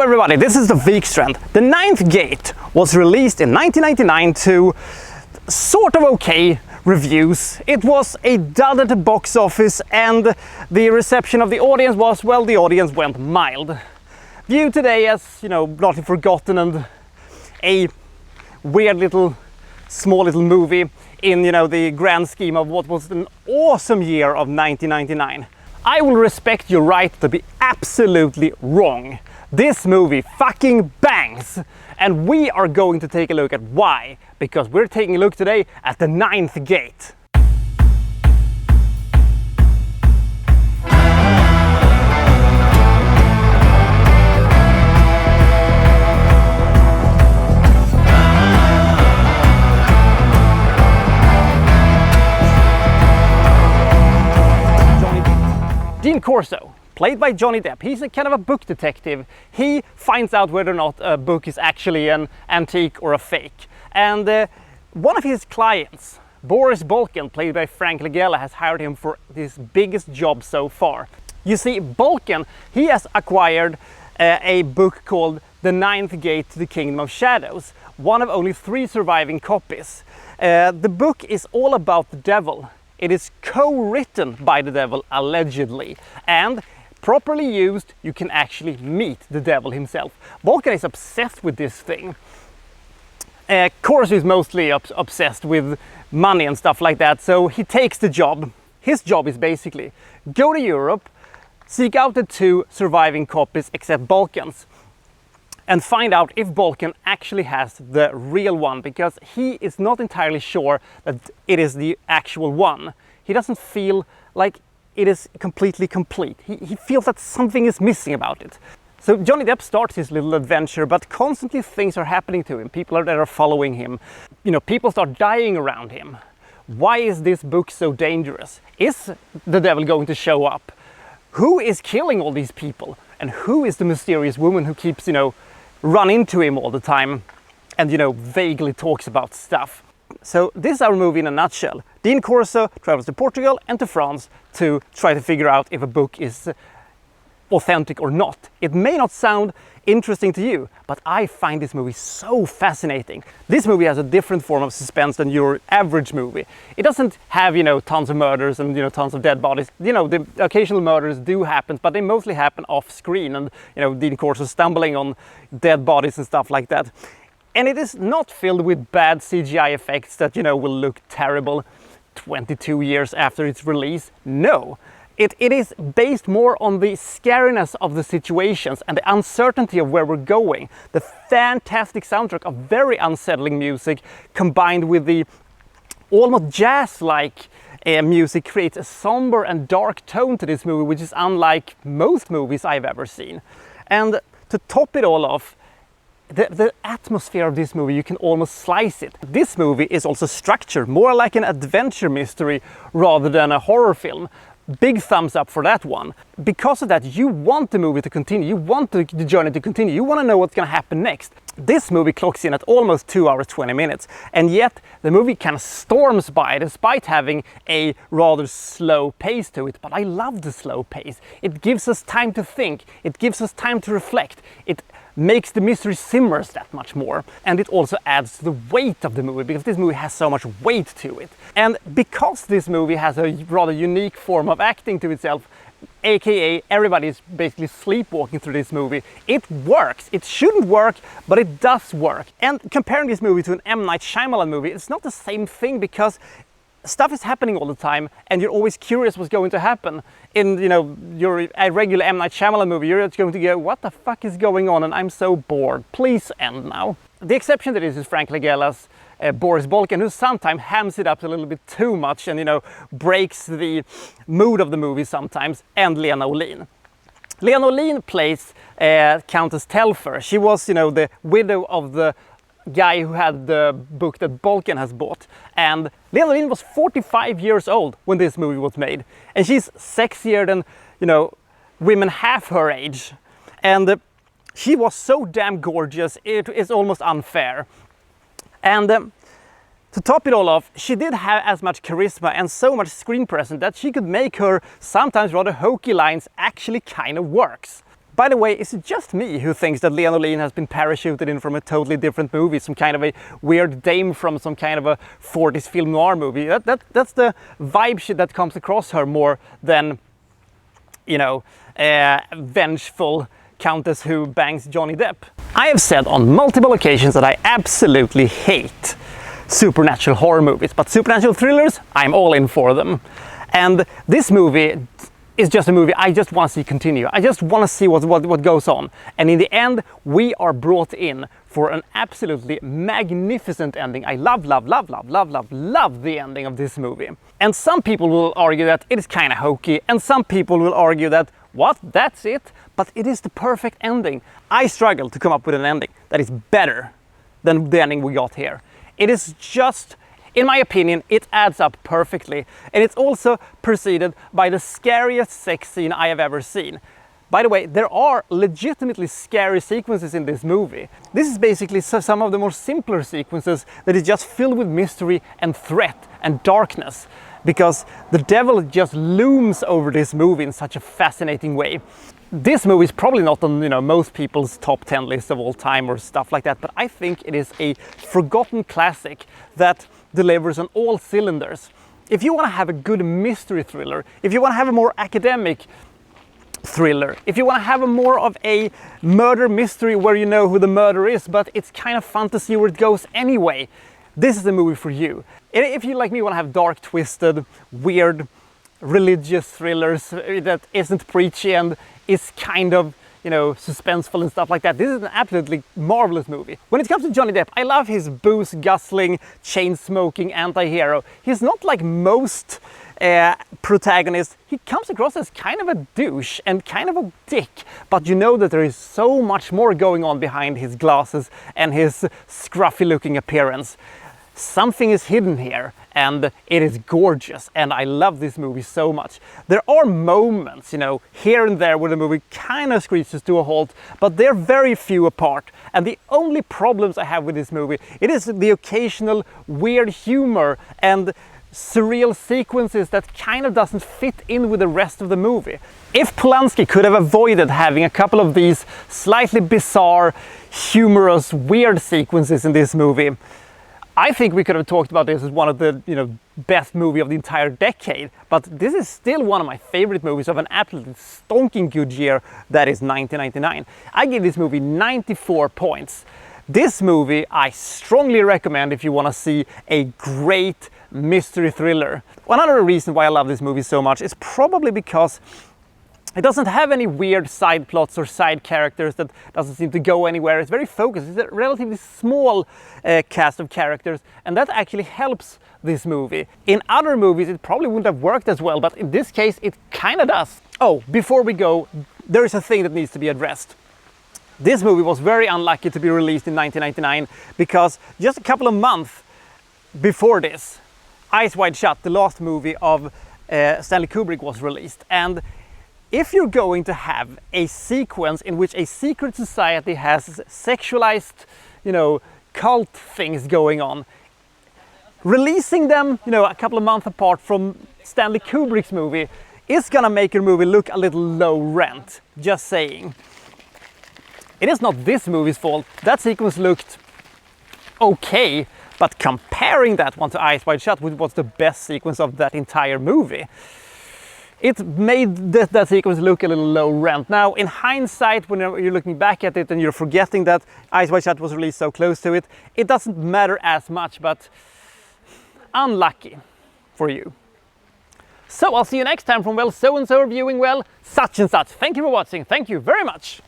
everybody, this is the Vikstrand. The Ninth Gate was released in 1999 to sort of okay reviews. It was a dud at the box office and the reception of the audience was, well, the audience went mild. Viewed today as, bloody forgotten and a weird little, small little movie in, the grand scheme of what was an awesome year of 1999. I will respect your right to be absolutely wrong. This movie fucking bangs! And we are going to take a look at why. Because we're taking a look today at the Ninth Gate. Dean Corso, played by Johnny Depp. He's a kind of a book detective. He finds out whether or not a book is actually an antique or a fake. And one of his clients, Boris Balkan, played by Frank Langella, has hired him for his biggest job so far. You see, Balkan, he has acquired a book called The Ninth Gate to the Kingdom of Shadows, one of only 3 surviving copies. The book is all about the devil. It is co-written by the devil, allegedly, and properly used, you can actually meet the devil himself. Balkan is obsessed with this thing. Corso is mostly obsessed with money and stuff like that, so he takes the job. His job is basically go to Europe, seek out the 2 surviving copies except Balkan's, and find out if Balkan actually has the real one, because he is not entirely sure that it is the actual one. He doesn't feel like it is completely complete. He feels that something is missing about it. So Johnny Depp starts his little adventure, but constantly things are happening to him. People that are following him. People start dying around him. Why is this book so dangerous? Is the devil going to show up? Who is killing all these people? And who is the mysterious woman who keeps, run into him all the time and, vaguely talks about stuff? So this is our movie in a nutshell. Dean Corso travels to Portugal and to France to try to figure out if a book is authentic or not. It may not sound interesting to you, but I find this movie so fascinating. This movie has a different form of suspense than your average movie. It doesn't have, tons of murders and, tons of dead bodies. The occasional murders do happen, but they mostly happen off screen and, Dean Corso stumbling on dead bodies and stuff like that. And it is not filled with bad CGI effects that, will look terrible 22 years after its release. No. It is based more on the scariness of the situations and the uncertainty of where we're going. The fantastic soundtrack of very unsettling music combined with the almost jazz-like music creates a somber and dark tone to this movie, which is unlike most movies I've ever seen. And to top it all off, the atmosphere of this movie, you can almost slice it. This movie is also structured more like an adventure mystery rather than a horror film. Big thumbs up for that one. Because of that, you want the movie to continue, you want the journey to continue, you want to know what's going to happen next. This movie clocks in at almost 2 hours 20 minutes, and yet the movie kind of storms by despite having a rather slow pace to it. But I love the slow pace. It gives us time to think, it gives us time to reflect, it makes the mystery simmers that much more, and it also adds to the weight of the movie because this movie has so much weight to it. And because this movie has a rather unique form of acting to itself, aka everybody is basically sleepwalking through this movie, it works. It shouldn't work, but it does work. And comparing this movie to an M. Night Shyamalan movie, it's not the same thing because stuff is happening all the time and you're always curious what's going to happen. In your regular M. Night Shyamalan movie, you're just going to go, what the fuck is going on, and I'm so bored. Please end now. The exception to this is Frank Langella's Boris Balkan, who sometimes hams it up a little bit too much and breaks the mood of the movie sometimes, and Lena Olin. Lena Olin plays Countess Telfer. She was the widow of the guy who had the book that Balkan has bought, and Lena Olin was 45 years old when this movie was made, and she's sexier than women half her age, and she was so damn gorgeous it is almost unfair. And to top it all off, she did have as much charisma and so much screen presence that she could make her sometimes rather hokey lines actually kind of works. By the way, is it just me who thinks that Lena Olin has been parachuted in from a totally different movie, some kind of a weird dame from some kind of a 40s film noir movie? That's the vibe that comes across her more than, you know, vengeful countess who bangs Johnny Depp. I have said on multiple occasions that I absolutely hate supernatural horror movies, but supernatural thrillers, I'm all in for them. And this movie is just a movie I just want to see continue. I just want to see what goes on. And in the end, we are brought in for an absolutely magnificent ending. I love the ending of this movie. And some people will argue that it is kind of hokey, and some people will argue that, what, that's it? But it is the perfect ending. I struggle to come up with an ending that is better than the ending we got here. It is just, in my opinion, it adds up perfectly, and it's also preceded by the scariest sex scene I have ever seen. By the way, there are legitimately scary sequences in this movie. This is basically some of the more simpler sequences that is just filled with mystery and threat and darkness, because the devil just looms over this movie in such a fascinating way. This movie is probably not on, you know, most people's top 10 list of all time or stuff like that, but I think it is a forgotten classic that delivers on all cylinders. If you want to have a good mystery thriller, if you want to have a more academic thriller, if you want to have a more of a murder mystery where you know who the murderer is, but it's kind of fun to see where it goes anyway, this is the movie for you. If you, like me, want to have dark, twisted, weird, religious thrillers that isn't preachy and is kind of, you know, suspenseful and stuff like that, this is an absolutely marvelous movie. When it comes to Johnny Depp, I love his booze-guzzling, chain-smoking anti-hero. He's not like most protagonists. He comes across as kind of a douche and kind of a dick, but you know that there is so much more going on behind his glasses and his scruffy-looking appearance. Something is hidden here, and it is gorgeous, and I love this movie so much. There are moments, you know, here and there where the movie kind of screeches to a halt, but they're very few apart. And the only problems I have with this movie, it is the occasional weird humor and surreal sequences that kind of doesn't fit in with the rest of the movie. If Polanski could have avoided having a couple of these slightly bizarre, humorous, weird sequences in this movie, I think we could have talked about this as one of the, you know, best movie of the entire decade, but this is still one of my favorite movies of an absolutely stonking good year, that is 1999. I give this movie 94 points. This movie I strongly recommend if you want to see a great mystery thriller. Another reason why I love this movie so much is probably because it doesn't have any weird side plots or side characters that doesn't seem to go anywhere. It's very focused. It's a relatively small cast of characters, and that actually helps this movie. In other movies it probably wouldn't have worked as well, but in this case it kind of does. Oh, before we go, there is a thing that needs to be addressed. This movie was very unlucky to be released in 1999 because just a couple of months before this, Eyes Wide Shut, the last movie of Stanley Kubrick, was released. And if you're going to have a sequence in which a secret society has sexualized, you know, cult things going on, releasing them, you know, a couple of months apart from Stanley Kubrick's movie is gonna make your movie look a little low rent. Just saying. It is not this movie's fault. That sequence looked okay, but comparing that one to Eyes Wide Shut, which was the best sequence of that entire movie, it made that sequence look a little low rent. Now, in hindsight, when you're looking back at it and you're forgetting that Eyes Wide Shut was released so close to it, it doesn't matter as much, but unlucky for you. So I'll see you next time from, well, so-and-so reviewing, well, such and such. Thank you for watching. Thank you very much.